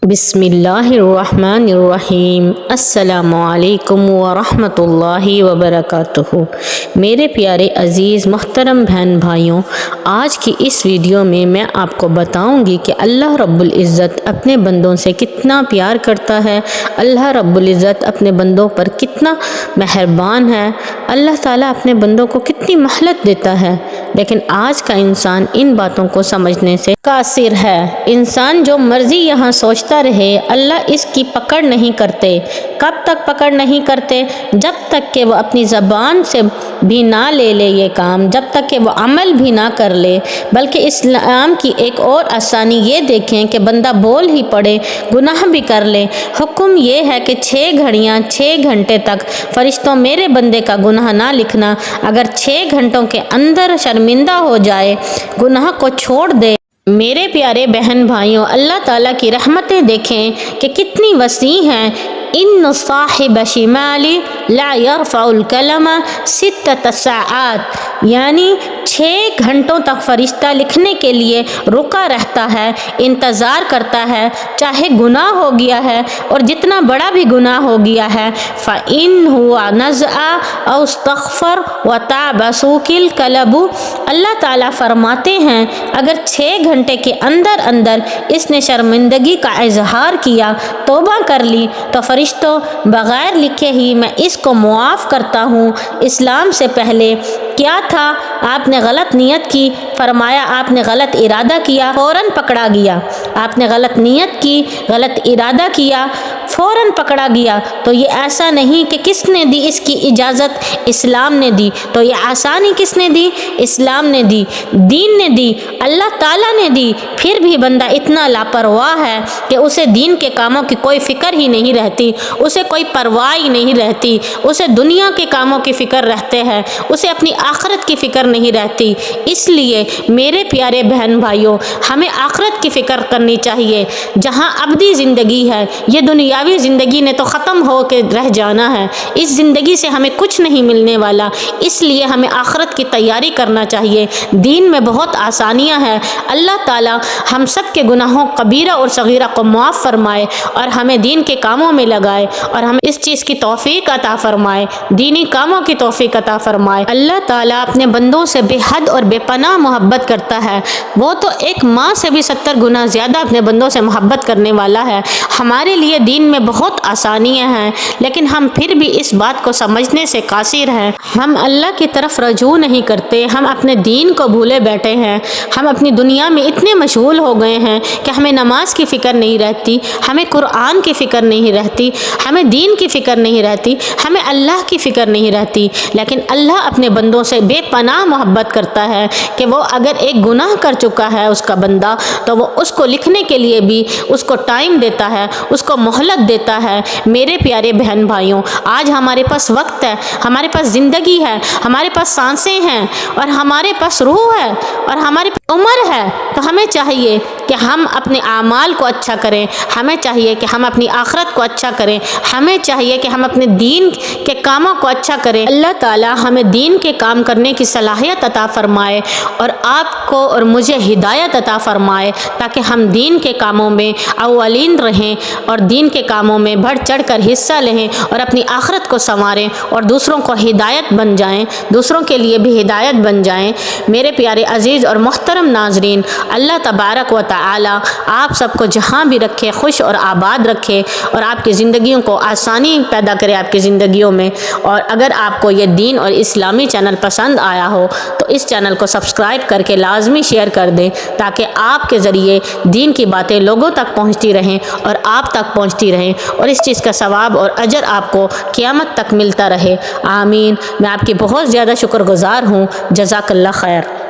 बिस्मिल्लाहिर्रहमानिर्रहीम। अस्सलामु अलैकुम वरहमतुल्लाहि वबरकातुहू। मेरे प्यारे अज़ीज़ मोहतरम बहन भाइयों, आज की इस वीडियो में मैं आपको बताऊंगी कि अल्लाह रब्बुल इज़्ज़त अपने बंदों से कितना प्यार करता है, अल्लाह रब्बुल इज़्ज़त अपने बंदों पर कितना मेहरबान है, अल्लाह ताला अपने बंदों को कितनी मोहलत देता है। लेकिन आज का इंसान इन बातों को समझने से कासिर है। इंसान जो मर्जी यहाँ सोचता रहे, अल्लाह इसकी पकड़ नहीं करते। कब तक पकड़ नहीं करते? जब तक कि वो अपनी ज़बान से भी ना ले ये काम, जब तक कि वो अमल भी ना कर ले। बल्कि इस्लाम की एक और आसानी ये देखें कि बंदा बोल ही पड़े, गुनाह भी कर ले। हुक्म ये है कि 6 घड़ियाँ 6 घंटे तक फरिश्तों मेरे बंदे का गुनाह ना लिखना। अगर 6 घंटों के अंदर शर्मिंदा हो जाए, गुनाह को छोड़ दे। मेरे प्यारे बहन भाइयों, अल्लाह ताला की रहमतें देखें कि कितनी वसी हैं। इन साहिब शिमाली ला यरफ़उल कलमा सित्तत साआत, यानी 6 घंटों तक फरिश्ता लिखने के लिए रुका रहता है, इंतज़ार करता है। चाहे गुनाह हो गया है और जितना बड़ा भी गुनाह हो गया है, फ़इन हुआ नज़आ औ इस्तग़फ़र व ताब सूकिल कलबु। अल्लाह ताला फरमाते हैं, अगर 6 घंटे के अंदर अंदर इसने शर्मिंदगी का इजहार किया, तौबा कर ली, तो फरिश्तों बग़ैर लिखे ही मैं इसको मुआफ़ करता हूँ। इस्लाम से पहले क्या था? आपने गलत नियत की, फरमाया आपने गलत इरादा किया, फ़ौरन पकड़ा गया। आपने गलत नियत की, गलत इरादा किया, फ़ौरन पकड़ा गया। तो ये ऐसा नहीं कि किसने दी इसकी इजाज़त? इस्लाम ने दी। तो ये आसानी किसने दी? इस्लाम ने दी, दीन ने दी, अल्लाह ताला ने दी। फिर भी बंदा इतना लापरवाह है कि उसे दीन के कामों की कोई फ़िक्र ही नहीं रहती, उसे कोई परवाह ही नहीं रहती। उसे दुनिया के कामों की फ़िक्र रहते हैं, उसे अपनी आखिरत की फ़िक्र नहीं रहती। इसलिए मेरे प्यारे बहन भाइयों, हमें आखिरत की फ़िक्र करनी चाहिए। जहाँ अबदी ज़िंदगी है, ये दुनियावी ज़िंदगी ने तो ख़त्म हो के रह जाना है। इस ज़िंदगी से हमें कुछ नहीं मिलने वाला, इसलिए हमें आखिरत की तैयारी करना चाहिए। दीन में बहुत आसानियाँ हैं। अल्लाह ताला हम सब के गुनाहों कबीरा और सगीरा को मुआफ़ फरमाए और हमें दीन के कामों में लगाए और हमें इस चीज़ की तौफ़ीक अता फरमाए, दीनी कामों की तौफ़ीक अता फरमाए। अल्लाह ताला अपने बंदों से बेहद और बेपनाह मोहब्बत करता है। वो तो एक माँ से भी 70 गुना ज़्यादा अपने बंदों से मोहब्बत करने वाला है। हमारे लिए दीन में बहुत आसानियाँ हैं, लेकिन हम फिर भी इस बात को समझने से कासिर हैं। हम अल्लाह की तरफ रजू नहीं करते, हम अपने दीन को भूले बैठे हैं। हम अपनी दुनिया में इतने मशगूल हो गए हैं कि हमें नमाज की फ़िक्र नहीं रहती, हमें कुरान की फ़िक्र नहीं रहती, हमें दीन की फ़िक्र नहीं रहती, हमें अल्लाह की फ़िक्र नहीं रहती। लेकिन अल्लाह अपने बंदों से बेपनाह मोहब्बत करता है कि वो अगर एक गुनाह कर चुका है उसका बंदा, तो वो उसको लिखने के लिए भी उसको टाइम देता है, उसको मोहलत देता है। मेरे प्यारे बहन भाइयों, आज हमारे पास वक्त है, हमारे पास ज़िंदगी है, हमारे पास सांसें हैं और हमारे पास रूह है और हमारी उम्र है। तो हमें चाहिए कि हम अपने आमाल को अच्छा करें, हमें चाहिए कि हम अपनी आखिरत को अच्छा करें, हमें चाहिए कि हम अपने दीन के कामों को अच्छा करें। अल्लाह ताला हमें दीन के काम करने की सलाहियत अता फरमाए और आपको और मुझे हिदायत अता फरमाए, ताकि हम दीन के कामों में अव्वलीन रहें और दीन के कामों में बढ़ चढ़ कर हिस्सा लें और अपनी आखिरत को संवारें और दूसरों को हिदायत बन जाएं, दूसरों के लिए भी हिदायत बन जाएं। मेरे प्यारे अजीज़ और मोहतरम नाजरीन, अल्लाह तबारक व तआला आप सबको जहाँ भी रखे खुश और आबाद रखे और आपकी ज़िंदगियों को आसानी पैदा करे आपकी ज़िंदगियों में। और अगर आपको ये दीन और इस्लामी चैनल पसंद आया हो तो इस चैनल को सब्सक्राइब करके लाजमी शेयर कर दें, ताकि आपके ज़रिए दीन की बातें लोगों तक पहुँचती रहें और आप तक पहुँचती रहें और इस चीज़ का सवाब और अजर आपको क़यामत तक मिलता रहे। आमीन। मैं आपकी बहुत ज़्यादा शुक्रगुज़ार हूँ। जज़ाकल्लाह खैर।